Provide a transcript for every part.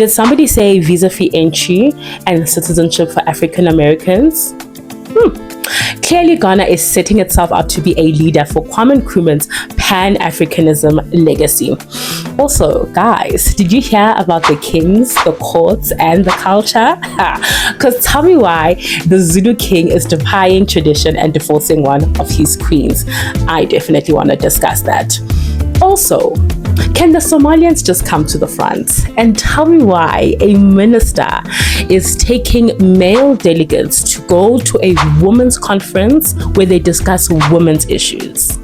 Did somebody say visa-free entry and citizenship for African Americans? Clearly, Ghana is setting itself up to be a leader for Kwame Nkrumah's pan-Africanism legacy. Also, guys, did you hear about the kings, the courts, and the culture? Because tell me why the Zulu king is defying tradition and divorcing one of his queens. I definitely want to discuss that. Also, can the Somalians just come to the front and tell me why a minister is taking male delegates to go to a women's conference where they discuss women's issues?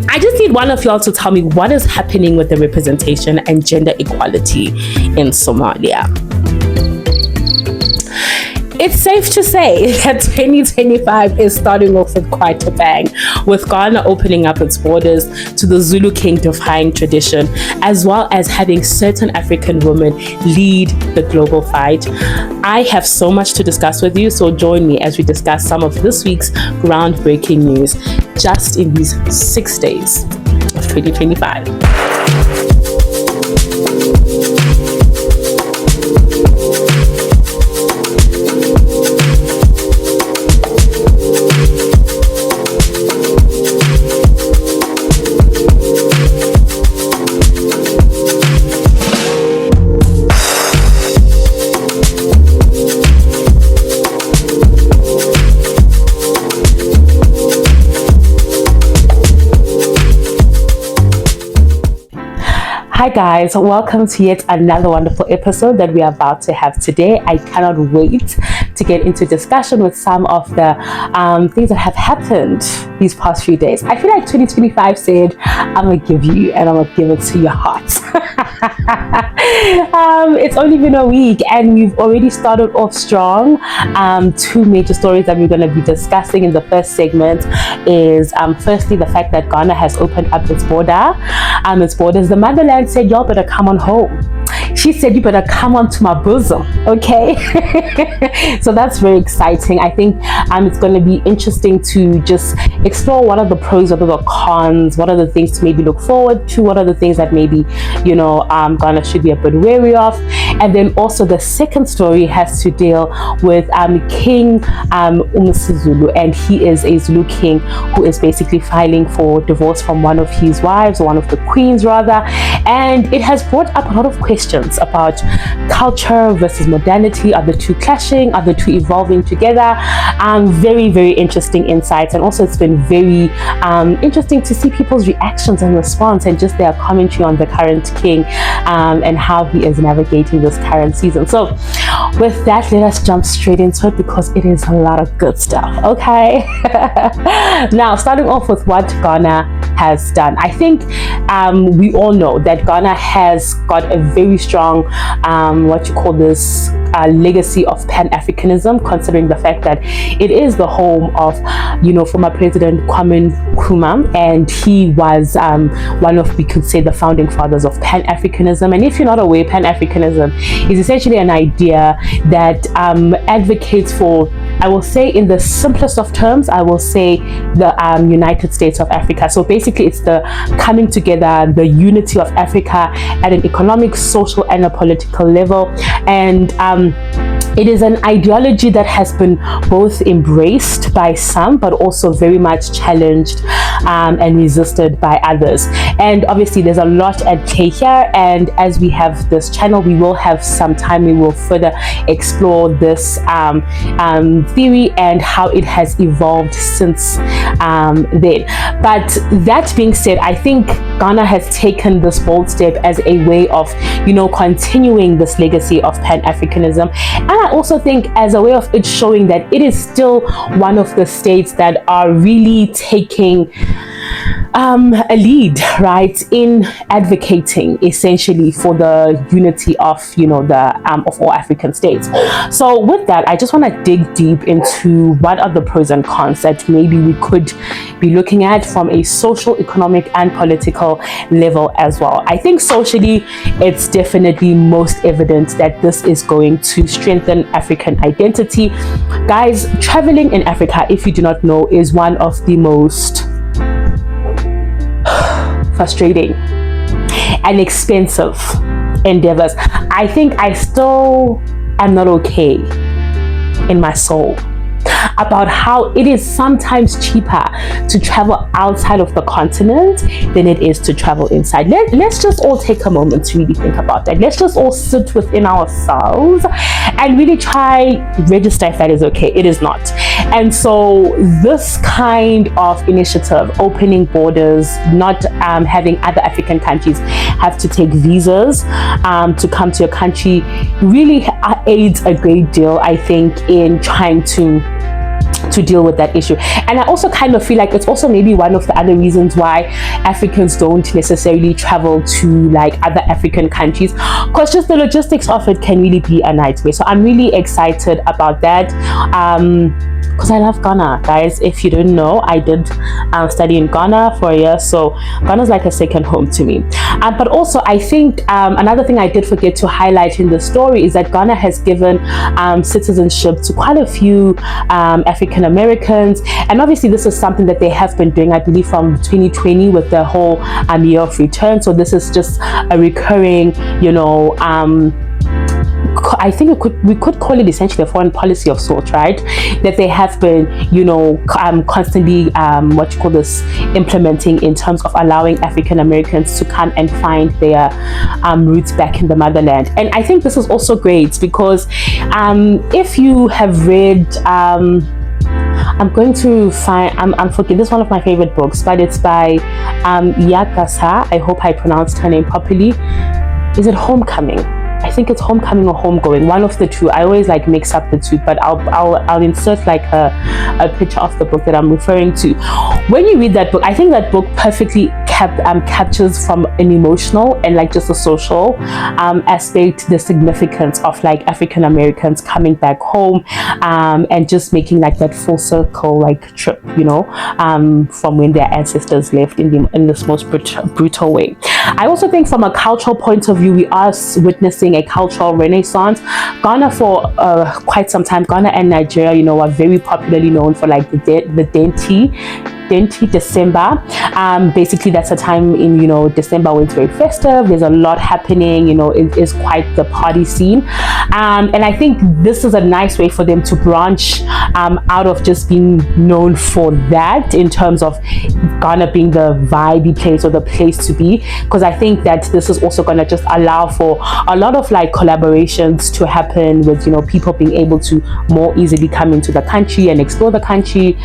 I just need one of y'all to tell me what is happening with the representation and gender equality in Somalia. It's safe to say that 2025 is starting off with quite a bang, with Ghana opening up its borders to the Zulu king defying tradition, as well as having certain African women lead the global fight. I have so much to discuss with you, so join me as we discuss some of this week's groundbreaking news just in these 6 days of 2025. Hi guys, welcome to yet another wonderful episode that we are about to have today. I cannot wait to get into discussion with some of the things that have happened these past few days. I feel like 2025 said, I'm gonna give you and I'm gonna give it to your heart. It's only been a week and we've already started off strong. Two major stories that we're going to be discussing in the first segment is firstly the fact that Ghana has opened up its borders. The motherland said, y'all better come on home. She said, you better come onto my bosom, okay? So that's very exciting. I think it's going to be interesting to just explore what are the pros, what are the cons, what are the things to maybe look forward to, what are the things that maybe, Ghana should be a bit wary of. And then also the second story has to deal with King Misuzulu, and he is a Zulu king who is basically filing for divorce from one of his wives, or one of the queens rather, and it has brought up a lot of questions about culture versus modernity. Are the two clashing? Are the two evolving together? Very, very interesting insights, and also it's been very interesting to see people's reactions and response and just their commentary on the current king and how he is navigating this current season. So with that, let us jump straight into it because it is a lot of good stuff, okay? Now, starting off with what Ghana has done. I think we all know that Ghana has got a very strong legacy of pan-Africanism, considering the fact that it is the home of former President Kwame Nkrumah, and he was one of, we could say, the founding fathers of pan-Africanism. And if you're not aware, pan-Africanism is essentially an idea that advocates for, I will say in the simplest of terms, I will say the United States of Africa. So basically it's the coming together, the unity of Africa at an economic, social, and a political level. And it is an ideology that has been both embraced by some, but also very much challenged and resisted by others. And obviously there's a lot at play here, and as we have this channel, we will have some time, we will further explore this theory and how it has evolved since then. But that being said, I think Ghana has taken this bold step as a way of continuing this legacy of pan-Africanism, and I also think as a way of it showing that it is still one of the states that are really taking a lead, right, in advocating essentially for the unity of of all African states. So with that, I just want to dig deep into what are the pros and cons that maybe we could be looking at from a social, economic, and political level as well. I think socially, it's definitely most evident that this is going to strengthen African identity. Guys, traveling in Africa, if you do not know, is one of the most frustrating and expensive endeavors, I think I still am not okay in my soul about how it is sometimes cheaper to travel outside of the continent than it is to travel inside. Let's just all take a moment to really think about that. Let's just all sit within ourselves and really try register if that is okay. It is not. And so this kind of initiative, opening borders, not having other African countries have to take visas to come to your country, really aids a great deal, I think, in trying to deal with that issue. And I also kind of feel like it's also maybe one of the other reasons why Africans don't necessarily travel to like other African countries, because just the logistics of it can really be a nightmare. So I'm really excited about that. Because I love Ghana, guys. If you didn't know, I did study in Ghana for a year, so Ghana's like a second home to me. But also, I think another thing I did forget to highlight in the story is that Ghana has given citizenship to quite a few African Americans, and obviously this is something that they have been doing, I believe, from 2020 with the whole year of return. So this is just a recurring, I think we could call it essentially a foreign policy of sorts, right? That they have been, constantly, implementing in terms of allowing African Americans to come and find their roots back in the motherland. And I think this is also great because if you have read, I'm going to find, I'm forgetting, this is one of my favorite books, but it's by Yakasa. I hope I pronounced her name properly. Is it Homecoming? I think it's Homecoming or Homegoing, one of the two. I always like mix up the two, but I'll insert like a picture of the book that I'm referring to. When you read that book, I think that book perfectly captures from an emotional and like just a social aspect the significance of like African Americans coming back home and just making like that full circle like trip, from when their ancestors left in this most brutal way. I also think from a cultural point of view, we are witnessing a cultural renaissance. Ghana for quite some time, Ghana and Nigeria, are very popularly known for like the Denti December. Basically that's a time in December when it's very festive, there's a lot happening, it is quite the party scene, and I think this is a nice way for them to branch out of just being known for that, in terms of Ghana being the vibey place or the place to be, because I think that this is also going to just allow for a lot of like collaborations to happen with people being able to more easily come into the country and explore the country,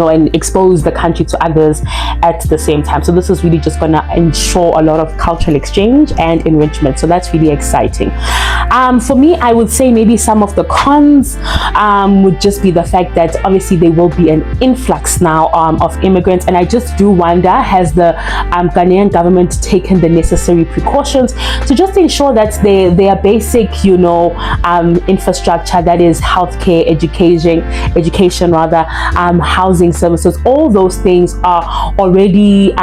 and expose the country to others at the same time. So this is really just going to ensure a lot of cultural exchange and enrichment. So that's really exciting. For me, I would say maybe some of the cons would just be the fact that obviously there will be an influx now of immigrants, and I just do wonder, has the Ghanaian government taken the necessary precautions to just ensure that their basic infrastructure, that is healthcare, education rather, housing services, all those things are already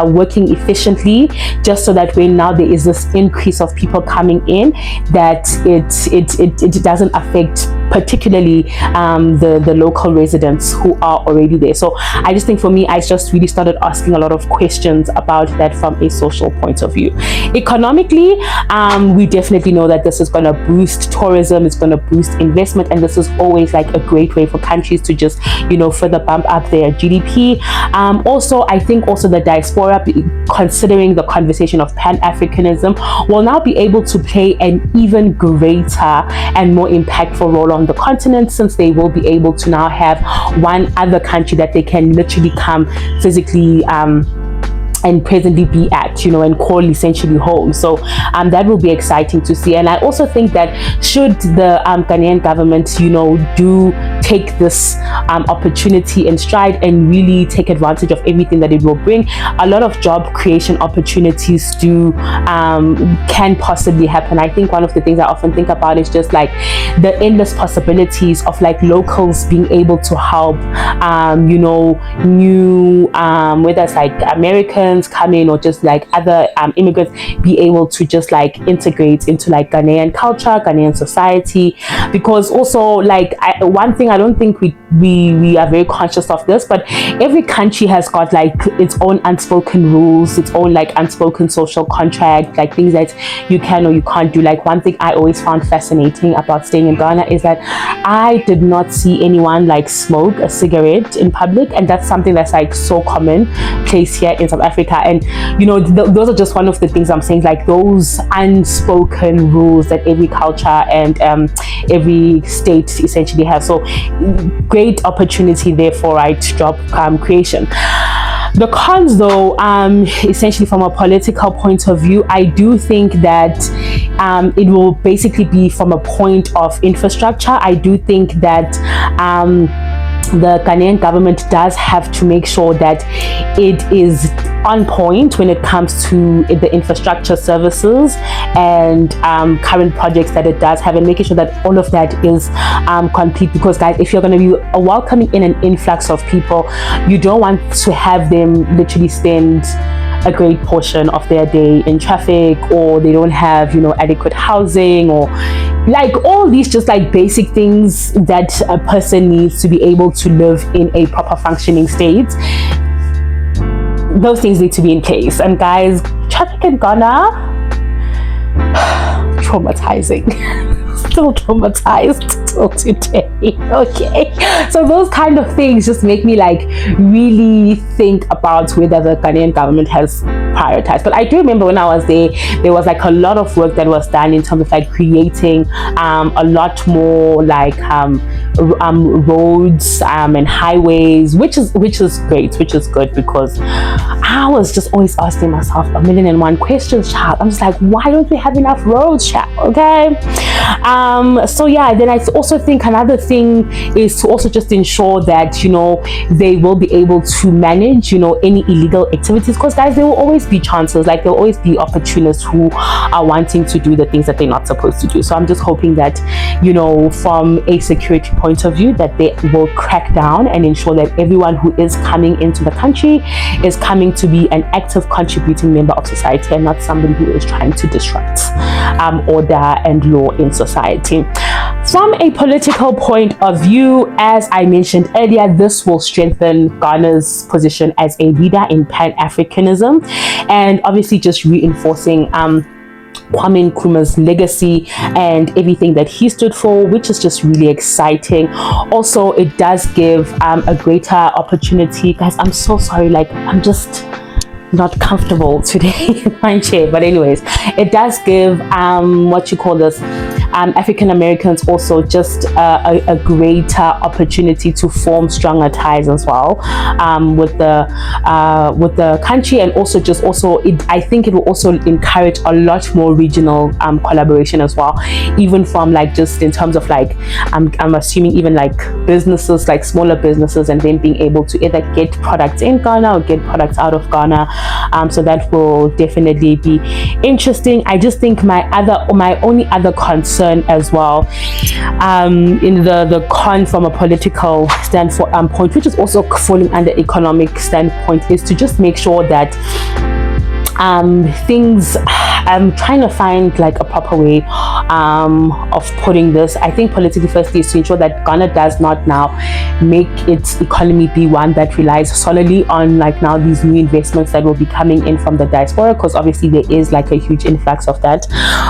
working efficiently, just so that when now there is this increase of people coming in, that it doesn't affect particularly the local residents who are already there. So I just think for me, I just really started asking a lot of questions about that from a social point of view. Economically, we definitely know that this is going to boost tourism, it's going to boost investment, and this is always like a great way for countries to just further bump up their GDP. Also, I think also the diaspora, considering the conversation of pan-africanism, will now be able to play an even greater and more impactful role on the continent, since they will be able to now have one other country that they can literally come physically and presently be at, and call essentially home. So that will be exciting to see. And I also think that should the Ghanaian government, do take this opportunity in stride and really take advantage of everything that it will bring, a lot of job creation opportunities can possibly happen. I think one of the things I often think about is just like the endless possibilities of like locals being able to help, new, whether it's like Americans, Africans come in, or just like other immigrants, be able to just like integrate into like Ghanaian culture, Ghanaian society. Because also, like, one thing I don't think we are very conscious of this, but every country has got like its own unspoken rules, its own like unspoken social contract, like things that you can or you can't do. Like, one thing I always found fascinating about staying in Ghana is that I did not see anyone like smoke a cigarette in public, and that's something that's like so commonplace here in South Africa. And you know, those are just one of the things I'm saying, like those unspoken rules that every culture and every state essentially has. So great opportunity there for job creation. The cons, though, essentially from a political point of view, I do think that it will basically be from a point of infrastructure. I do think that the Ghanaian government does have to make sure that it is on point when it comes to the infrastructure services and current projects that it does have, and making sure that all of that is complete. Because guys, if you're going to be welcoming in an influx of people, you don't want to have them literally spend a great portion of their day in traffic, or they don't have, you know, adequate housing, or like all these just like basic things that a person needs to be able to live in a proper functioning state. Those things need to be in place. And guys, traffic in Ghana, traumatizing. Still traumatized till today. Okay, so those kind of things just make me like really think about whether the Ghanaian government has prioritized. But I do remember when I was there was like a lot of work that was done in terms of like creating a lot more like roads and highways, which is great, which is good, because I was just always asking myself 1,000,001 questions, child. I'm just like, why don't we have enough roads, child? Okay. So yeah, then I also think another thing is to also just ensure that, you know, they will be able to manage, you know, any illegal activities, because guys, there will always be chances, like there will always be opportunists who are wanting to do the things that they're not supposed to do. So I'm just hoping that, you know, from a security point of view, that they will crack down and ensure that everyone who is coming into the country is coming to be an active contributing member of society, and not somebody who is trying to disrupt order and law in society. From a political point of view, as I mentioned earlier, this will strengthen Ghana's position as a leader in pan-Africanism, and obviously just reinforcing Kwame Nkrumah's legacy and everything that he stood for, which is just really exciting. Also, it does give a greater opportunity. Guys, I'm so sorry, like I'm just not comfortable today in my chair, but anyways, it does give African Americans also just a greater opportunity to form stronger ties as well with the country, and I think it will also encourage a lot more regional collaboration as well, even from like just in terms of like I'm assuming even like businesses, like smaller businesses, and then being able to either get products in Ghana or get products out of Ghana. So that will definitely be interesting. I just think my only other concern as well, in the con from a political standpoint, which is also falling under economic standpoint, is to just make sure that things, I'm trying to find like a proper way of putting this. I think politically, firstly, is to ensure that Ghana does not now make its economy be one that relies solely on like now these new investments that will be coming in from the diaspora, because obviously there is like a huge influx of that,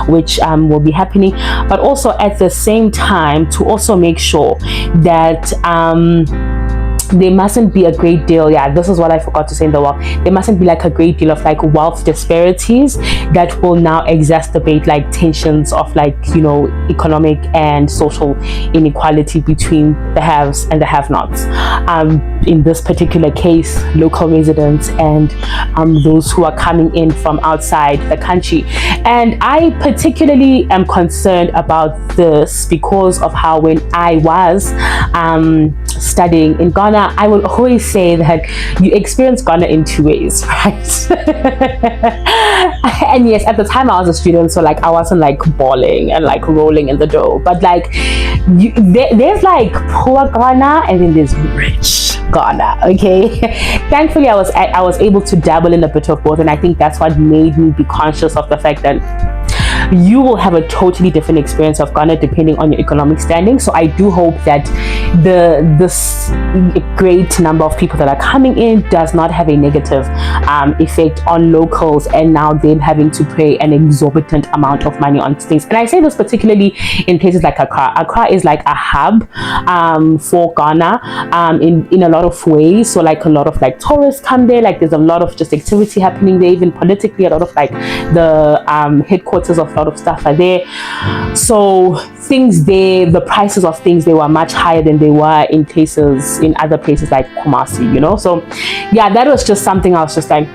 which will be happening. But also at the same time, to also make sure that there mustn't be a great deal, this is what I forgot to say in the wealth, there mustn't be like a great deal of like wealth disparities that will now exacerbate like tensions of like, you know, economic and social inequality between the haves and the have-nots. In this particular case, local residents and those who are coming in from outside the country. And I particularly am concerned about this because of how when I was studying in Ghana, I will always say that you experience Ghana in two ways, right? And yes, at the time I was a student, so like I wasn't like bawling and like rolling in the dough, but like there's like poor Ghana and then there's rich Ghana. Okay, thankfully I was able to dabble in a bit of both, and I think that's what made me be conscious of the fact that you will have a totally different experience of Ghana depending on your economic standing. So I do hope that this great number of people that are coming in does not have a negative effect on locals, and now them having to pay an exorbitant amount of money on things. And I say this particularly in places like Accra. Accra is like a hub for Ghana in a lot of ways. So like a lot of like tourists come there, like there's a lot of just activity happening there, even politically. A lot of like the headquarters of a lot of stuff are there. So things there, the prices of things, they were much higher than they were in other places like Kumasi, you know. So yeah, that was just something I was just like,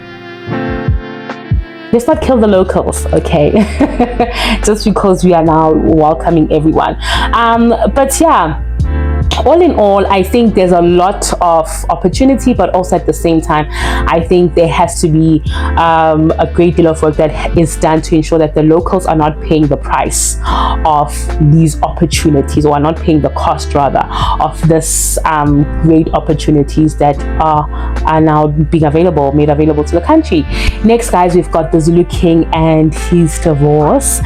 let's not kill the locals, okay? Just because we are now welcoming everyone. But yeah, all in all, I think there's a lot of opportunity, but also at the same time, I think there has to be a great deal of work that is done to ensure that the locals are not paying the price of these opportunities, or are not paying the cost rather of this great opportunities that are now being made available to the country. Next, guys, we've got the Zulu King and his divorce.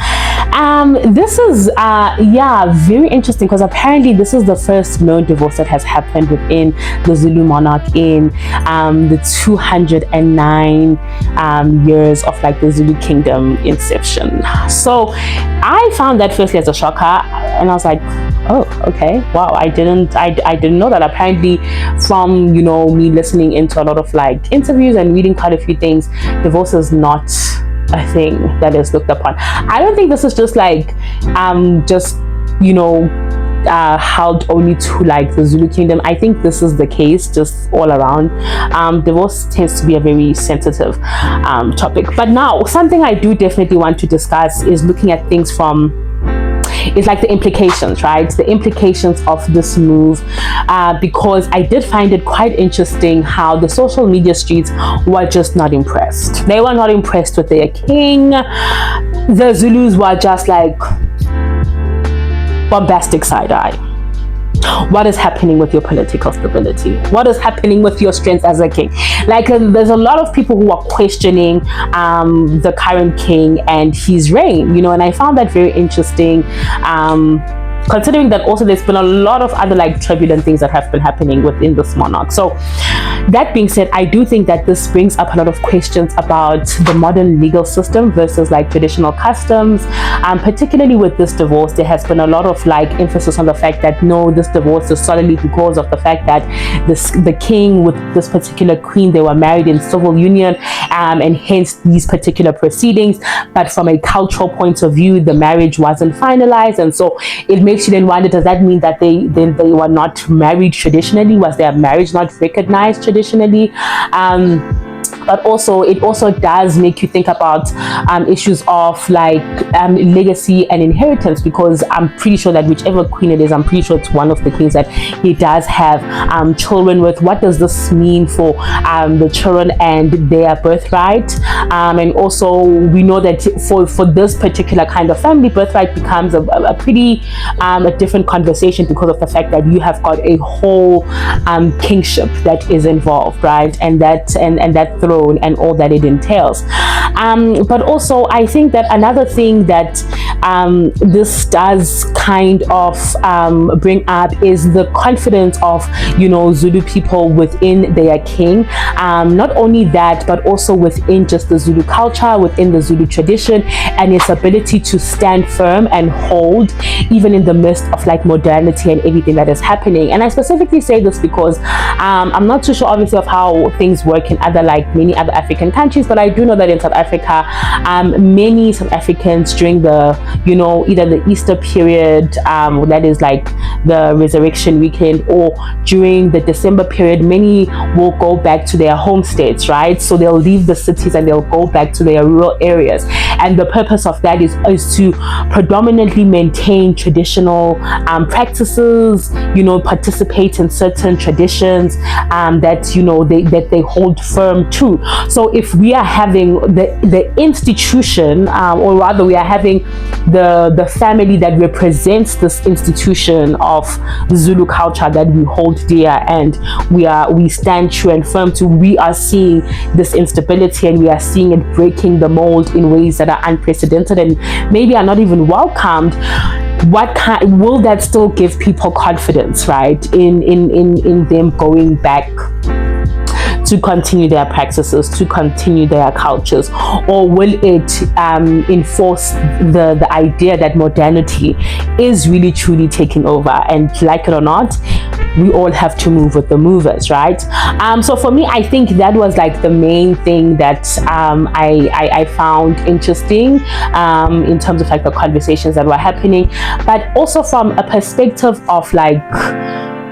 This is very interesting, because apparently this is the first known divorce that has happened within the Zulu monarch in the 209 years of like the Zulu kingdom inception. So I found that firstly as a shocker, and I was like, oh, okay, wow, I didn't know that. Apparently from, you know, me listening into a lot of like interviews and reading quite a few things, divorce is not a thing that is looked upon. I don't think this is just like held only to like the Zulu kingdom. I think this is the case just all around. Divorce tends to be a very sensitive topic. But now something I do definitely want to discuss is looking at things from, it's like the implications, right? The implications of this move, because I did find it quite interesting how the social media streets were just not impressed. They were not impressed with their king. The Zulus were just like bombastic side-eye. What is happening with your political stability? What is happening with your strength as a king? Like there's a lot of people who are questioning the current king and his reign, you know, and I found that very interesting, considering that also there's been a lot of other like turbulent things that have been happening within this monarch. So that being said, I do think that this brings up a lot of questions about the modern legal system versus like traditional customs. Particularly with this divorce, there has been a lot of like emphasis on the fact that no, this divorce is solely because of the fact that the king with this particular queen, they were married in civil union, and hence these particular proceedings. But from a cultural point of view, the marriage wasn't finalized, and so it makes you then wonder, does that mean that they were not married traditionally? Was their marriage not recognized traditionally? But also it also does make you think about issues of like legacy and inheritance, because I'm pretty sure that whichever queen it is, I'm pretty sure it's one of the kings that he does have children with. What does this mean for the children and their birthright? And also we know that for this particular kind of family, birthright becomes a pretty a different conversation, because of the fact that you have got a whole kingship that is involved, right? And that throne and all that it entails. But also I think that another thing that this does kind of bring up is the confidence of, you know, Zulu people within their king. Not only that, but also within just the Zulu culture, within the Zulu tradition, and its ability to stand firm and hold even in the midst of like modernity and everything that is happening. And I specifically say this because I'm not too sure obviously of how things work in many other African countries, but I do know that in South Africa, many South Africans during the, you know, either the Easter period, that is like the resurrection weekend, or during the December period, many will go back to their home states, right? So they'll leave the cities and they'll go back to their rural areas, and the purpose of that is to predominantly maintain traditional practices, you know, participate in certain traditions that, you know, that they hold firm to. So if we are having the institution, or rather we are having the family that represents this institution of Zulu culture that we hold dear and we stand true and firm to, we are seeing this instability and we are seeing it breaking the mold in ways that are unprecedented and maybe are not even welcomed. What kind will that still give people confidence, right, in them going back to continue their practices, to continue their cultures, or will it enforce the idea that modernity is really truly taking over? And like it or not, we all have to move with the movers, right? So for me, I think that was like the main thing that I found interesting in terms of like the conversations that were happening, but also from a perspective of like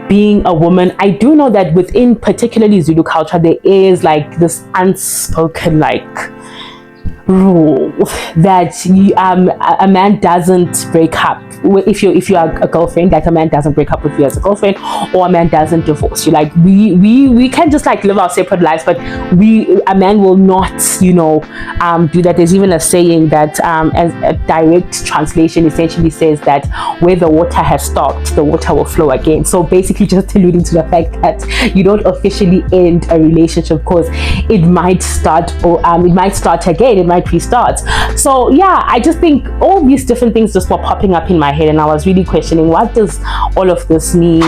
being a woman. I do know that within particularly Zulu culture, there is like this unspoken like rule that a man doesn't break up if you are a girlfriend, like a man doesn't break up with you as a girlfriend, or a man doesn't divorce you. Like we can just like live our separate lives, but a man will not, do that. There's even a saying that as a direct translation essentially says that where the water has stopped, the water will flow again. So basically just alluding to the fact that you don't officially end a relationship because it might start, or it might start again, it might restart. So yeah, I just think all these different things just were popping up in my head, and I was really questioning, what does all of this mean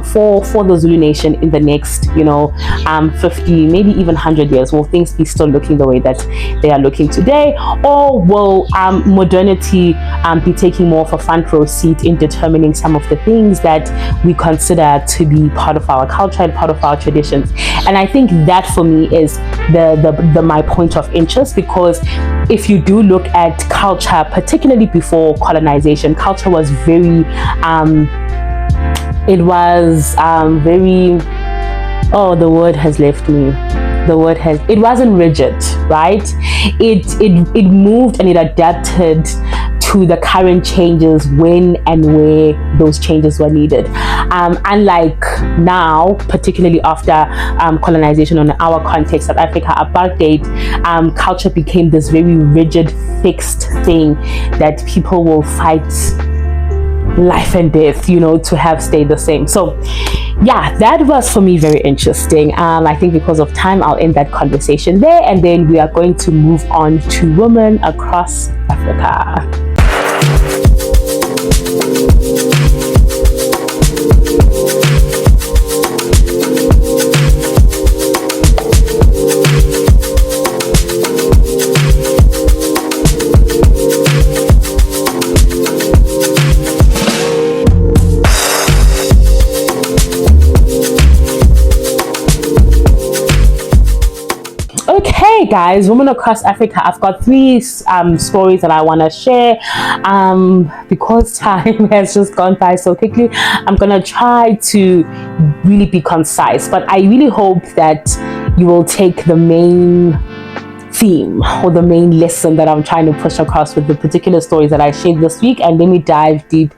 for the Zulu nation in the next 50, maybe even 100 years? Will things be still looking the way that they are looking today, or will modernity be taking more of a front row seat in determining some of the things that we consider to be part of our culture and part of our traditions? And I think that for me is the my point of interest, because if you do look at culture, particularly before colonization, culture was very the word has left me. It wasn't rigid, right? It moved and it adapted to the current changes when and where those changes were needed. Unlike now, particularly after colonization, on our context, South Africa, apartheid, culture became this very rigid, fixed thing that people will fight life and death, to have stayed the same. So yeah, that was for me very interesting. I think because of time, I'll end that conversation there, and then we are going to move on to women across Africa. Okay guys, women across Africa, I've got 3 stories that I want to share. Because time has just gone by so quickly, I'm gonna try to really be concise, but I really hope that you will take the main theme or the main lesson that I'm trying to push across with the particular stories that I shared this week, and let me dive deep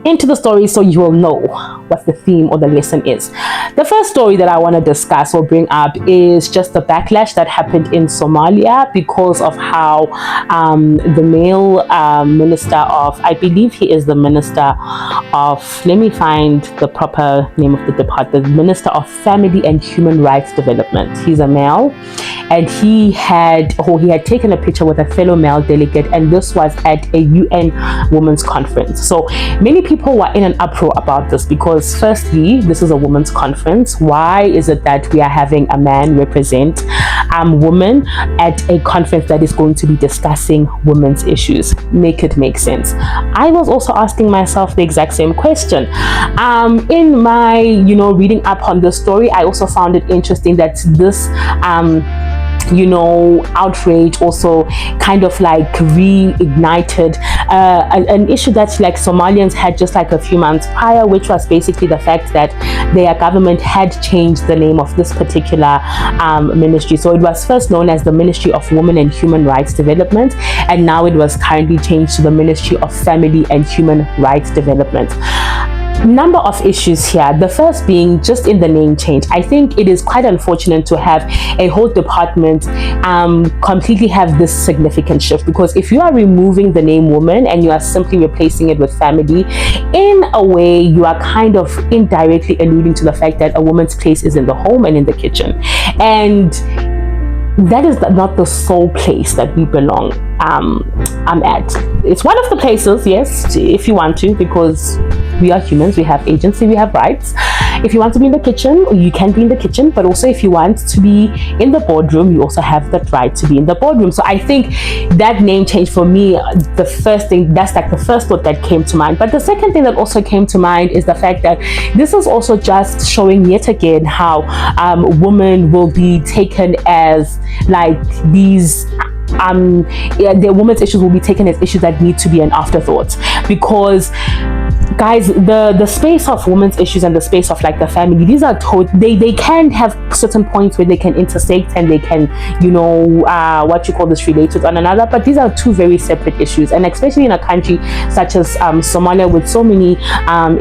into the story so you will know what the theme or the lesson is. The first story that I want to discuss or bring up is just the backlash that happened in Somalia because of how the male minister of, I believe he is the minister of, let me find the proper name of the department, Minister of Family and Human Rights Development. He's a male, and he had taken a picture with a fellow male delegate, and this was at a UN Women's Conference. So many people were in an uproar about this because, firstly, this is a women's conference. Why is it that we are having a man represent women at a conference that is going to be discussing women's issues? Make it make sense. I was also asking myself the exact same question. In my reading up on this story, I also found it interesting that this outrage also kind of like reignited an issue that like Somalians had just like a few months prior, which was basically the fact that their government had changed the name of this particular ministry. So it was first known as the Ministry of Women and Human Rights Development, and now it was currently changed to the Ministry of Family and Human Rights Development. number of issues here. The first being just in the name change. I think it is quite unfortunate to have a whole department completely have this significant shift, because if you are removing the name woman and you are simply replacing it with family, in a way you are kind of indirectly alluding to the fact that a woman's place is in the home and in the kitchen, and that is not the sole place that we belong at. It's one of the places, yes, if you want to, because we are humans, we have agency, we have rights. If you want to be in the kitchen, you can be in the kitchen, but also if you want to be in the boardroom, you also have that right to be in the boardroom. So I think that name change, for me, the first thing, that's like the first thought that came to mind. But the second thing that also came to mind is the fact that this is also just showing yet again how women will be taken as like these the women's issues will be taken as issues that need to be an afterthought, because guys, the space of women's issues and the space of like the family, these are they can have certain points where they can intersect and they can, you know, what you call this, relate with one another, but these are two very separate issues. And especially in a country such as Somalia, with so many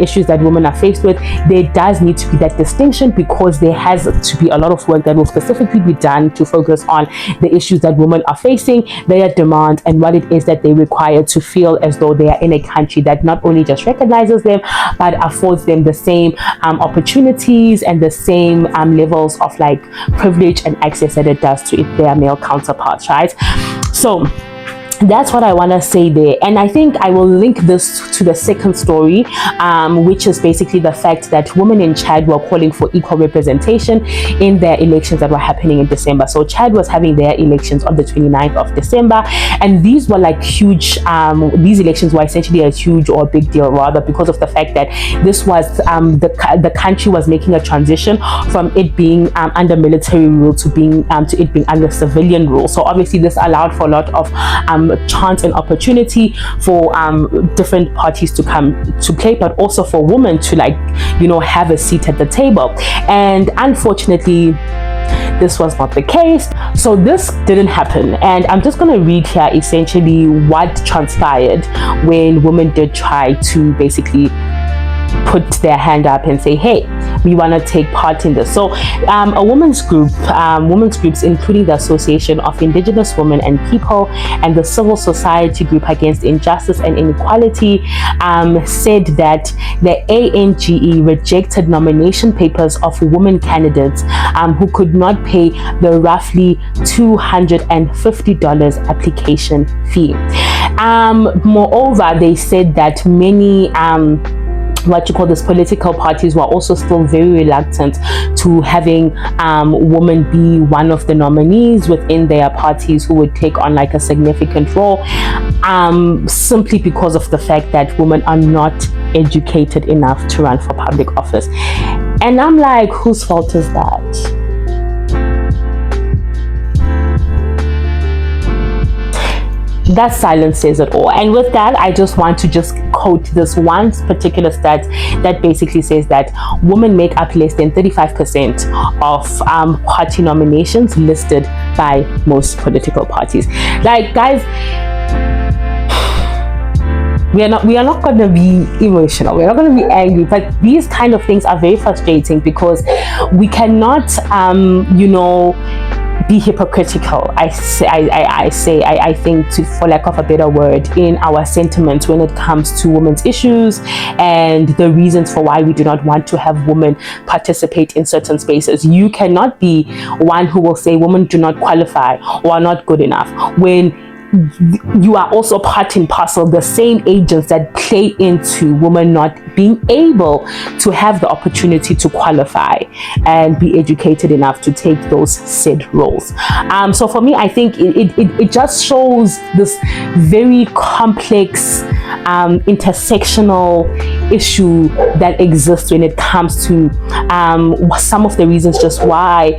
issues that women are faced with, there does need to be that distinction, because there has to be a lot of work that will specifically be done to focus on the issues that women are facing, their demands, and what it is that they require to feel as though they are in a country that not only just recognizes them but affords them the same opportunities and the same levels of like privilege and access that it does to their male counterparts, right? So that's what I want to say there. And I think I will link this to the second story, which is basically the fact that women in Chad were calling for equal representation in their elections that were happening in December. So Chad was having their elections on the 29th of December, and these were like huge, these elections were essentially a huge or a big deal, rather, because of the fact that this was the country was making a transition from it being under military rule to it being under civilian rule. So obviously this allowed for a lot of chance and opportunity for different parties to come to play, but also for women to, like, you know, have a seat at the table. And unfortunately this was not the case, so this didn't happen. And I'm just going to read here essentially what transpired when women did try to basically put their hand up and say, hey, we want to take part in this. So a women's groups including the Association of Indigenous Women and People and the Civil Society Group Against Injustice and Inequality said that the ANGE rejected nomination papers of women candidates who could not pay the roughly $250 application fee. Moreover, they said that many political parties were also still very reluctant to having women be one of the nominees within their parties who would take on like a significant role, simply because of the fact that women are not educated enough to run for public office. And I'm like, whose fault is that? That silence says it all. And with that, I just want to just quote this one particular stat that basically says that women make up less than 35% of party nominations listed by most political parties. Like, guys, we are not going to be emotional, we're not going to be angry, but these kind of things are very frustrating, because we cannot be hypocritical, I think, for lack of a better word, in our sentiments when it comes to women's issues and the reasons for why we do not want to have women participate in certain spaces. You cannot be one who will say women do not qualify or are not good enough, when you are also part and parcel the same agents that play into women not being able to have the opportunity to qualify and be educated enough to take those said roles. So for me, I think it just shows this very complex intersectional issue that exists when it comes to some of the reasons just why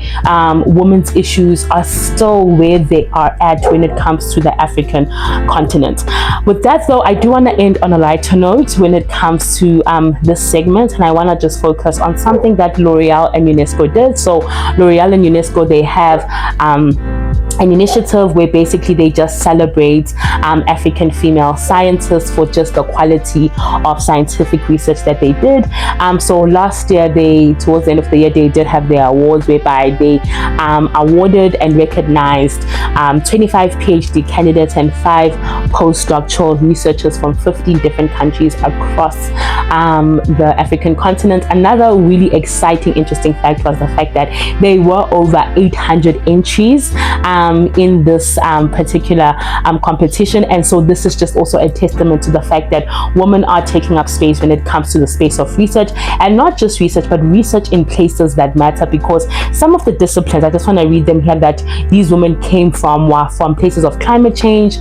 women's issues are still where they are at when it comes to the African continent. With that though, I do want to end on a lighter note when it comes to this segment, and I want to just focus on something that L'Oreal and UNESCO did. So L'Oreal and UNESCO, they have an initiative where basically they just celebrate African female scientists for just the quality of scientific research that they did. So last year, towards the end of the year, they did have their awards whereby they awarded and recognized 25 PhD candidates and 5 postdoctoral researchers from 15 different countries across the African continent. Another really exciting, interesting fact was the fact that there were over 800 entries in this particular competition. And so this is just also a testament to the fact that women are taking up space when it comes to the space of research, and not just research, but research in places that matter, because some of the disciplines, I just want to read them here, that these women came from were from places of climate change.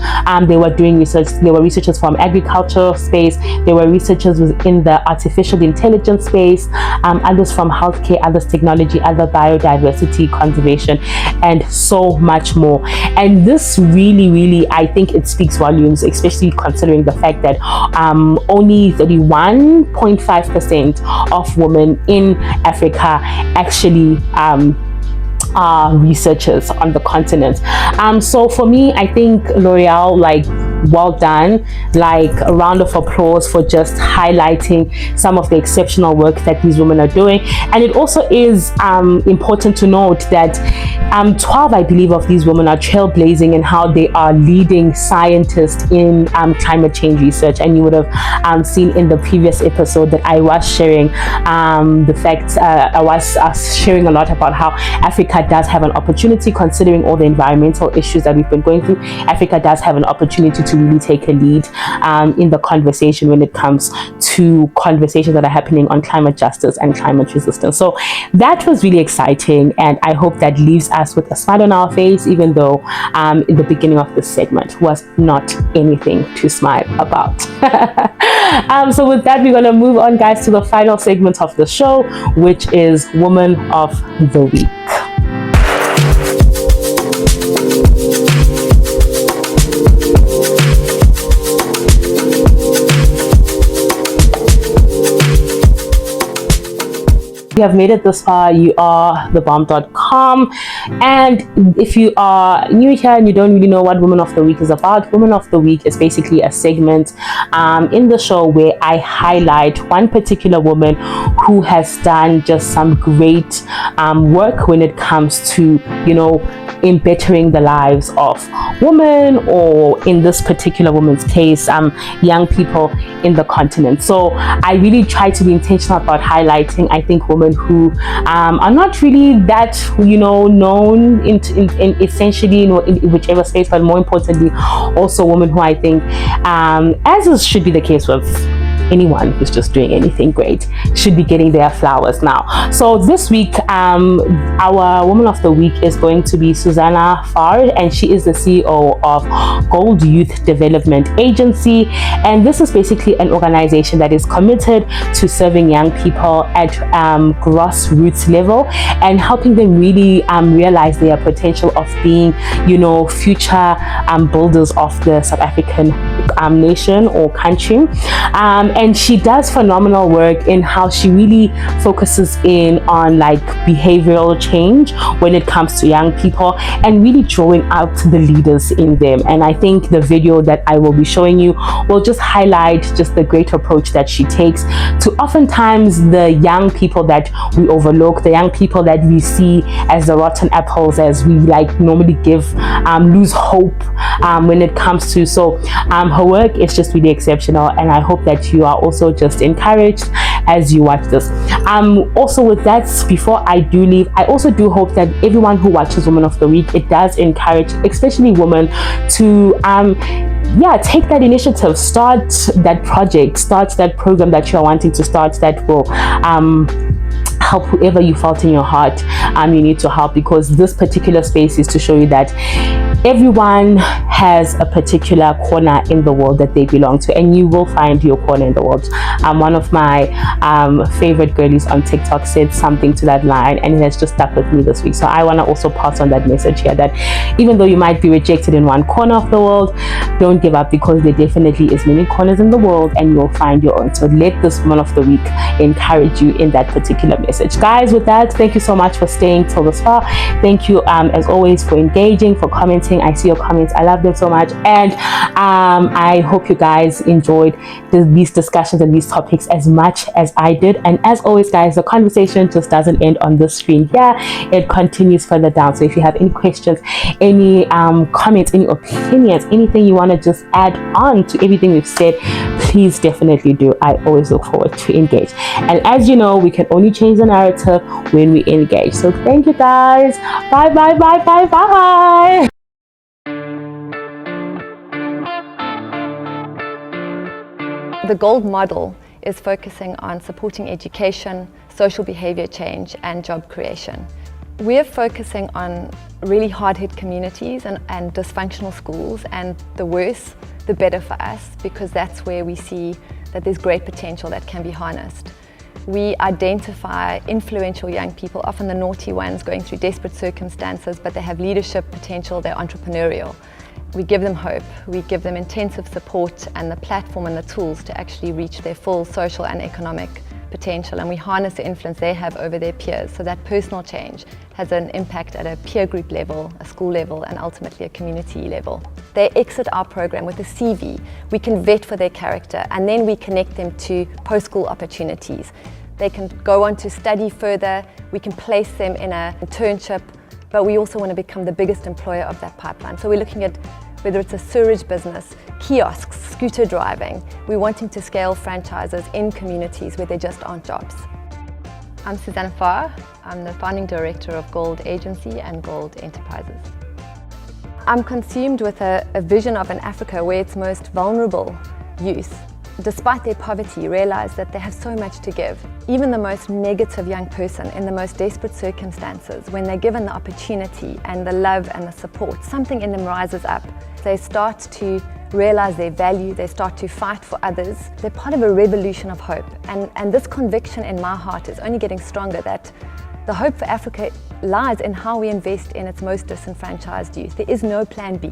They were doing research, they were researchers from agriculture space, they were researchers within the artificial intelligence space, others from healthcare, others technology, other biodiversity conservation, and so much more. And this really, I think it speaks volumes, especially considering the fact that only 31.5% of women in Africa actually are researchers on the continent. So for me, I think L'Oreal, like, well done, like a round of applause for just highlighting some of the exceptional work that these women are doing. And it also is important to note that 12, I believe, of these women are trailblazing in how they are leading scientists in climate change research. And you would have seen in the previous episode that I was sharing the fact, I was sharing a lot about how Africa does have an opportunity, considering all the environmental issues that we've been going through. Africa does have an opportunity to really take a lead in the conversation when it comes to conversations that are happening on climate justice and climate resistance. So that was really exciting, and I hope that leaves us with a smile on our face, even though in the beginning of this segment was not anything to smile about. So with that, we're going to move on, guys, to the final segment of the show, which is Woman of the Week. You have made it this far, you are thebomb.com. And if you are new here and you don't really know what Woman of the Week is about, Woman of the Week is basically a segment in the show where I highlight one particular woman who has done just some great work when it comes to, you know, in bettering the lives of women, or in this particular woman's case, young people in the continent. So I really try to be intentional about highlighting, I think, women who are not really that, you know, known in essentially, you know, in whichever space, but more importantly, also women who I think, as is should be the case with anyone who's just doing anything great, should be getting their flowers now. So this week, our Woman of the Week is going to be Susanna Farr, and she is the CEO of Gold Youth Development Agency. And this is basically an organization that is committed to serving young people at grassroots level and helping them really realize their potential of being, you know, future builders of the South African nation or country. And she does phenomenal work in how she really focuses in on like behavioral change when it comes to young people and really drawing out the leaders in them. And I think the video that I will be showing you will just highlight just the great approach that she takes to oftentimes the young people that we overlook, the young people that we see as the rotten apples, as we like normally give lose hope when it comes to. So her work is just really exceptional, and I hope that you are also just encouraged as you watch this. Also with that, before I do leave, I also do hope that everyone who watches Woman of the Week, it does encourage especially women to take that initiative, start that project, start that program that you're wanting to start, that will help whoever you felt in your heart you need to help, because this particular space is to show you that everyone has a particular corner in the world that they belong to, and you will find your corner in the world. One of my favorite girlies on TikTok said something to that line, and it has just stuck with me this week. So I want to also pass on that message here, that even though you might be rejected in one corner of the world, don't give up, because there definitely is many corners in the world and you'll find your own. So let this Woman of the Week encourage you in that particular message. message. Guys, with that, thank you so much for staying till this far. Thank you as always for engaging, for commenting. I see your comments, I love them so much, and I hope you guys enjoyed these discussions and these topics as much as I did. And as always, guys, the conversation just doesn't end on the screen here, it continues further down. So if you have any questions, any comments, any opinions, anything you want to just add on to everything we've said, please definitely do. I always look forward to engage, and as you know, we can only change the narrative when we engage. So thank you guys. Bye bye bye bye bye. The GOLD model is focusing on supporting education, social behavior change, and job creation. We're focusing on really hard-hit communities and dysfunctional schools, and the worse, the better for us, because that's where we see that there's great potential that can be harnessed. We identify influential young people, often the naughty ones going through desperate circumstances, but they have leadership potential, they're entrepreneurial. We give them hope, we give them intensive support and the platform and the tools to actually reach their full social and economic potential, and we harness the influence they have over their peers, so that personal change has an impact at a peer group level, a school level, and ultimately a community level. They exit our program with a CV. We can vet for their character, and then we connect them to post-school opportunities. They can go on to study further, we can place them in an internship, but we also want to become the biggest employer of that pipeline. So we're looking at whether it's a sewage business, kiosks, scooter driving. We're wanting to scale franchises in communities where there just aren't jobs. I'm Suzanne Farr. I'm the founding director of Gold Agency and Gold Enterprises. I'm consumed with a vision of an Africa where its most vulnerable youth, despite their poverty, realize that they have so much to give. Even the most negative young person in the most desperate circumstances, when they're given the opportunity and the love and the support, something in them rises up. They start to realize their value, they start to fight for others. They're part of a revolution of hope. And this conviction in my heart is only getting stronger, that the hope for Africa lies in how we invest in its most disenfranchised youth. There is no plan B.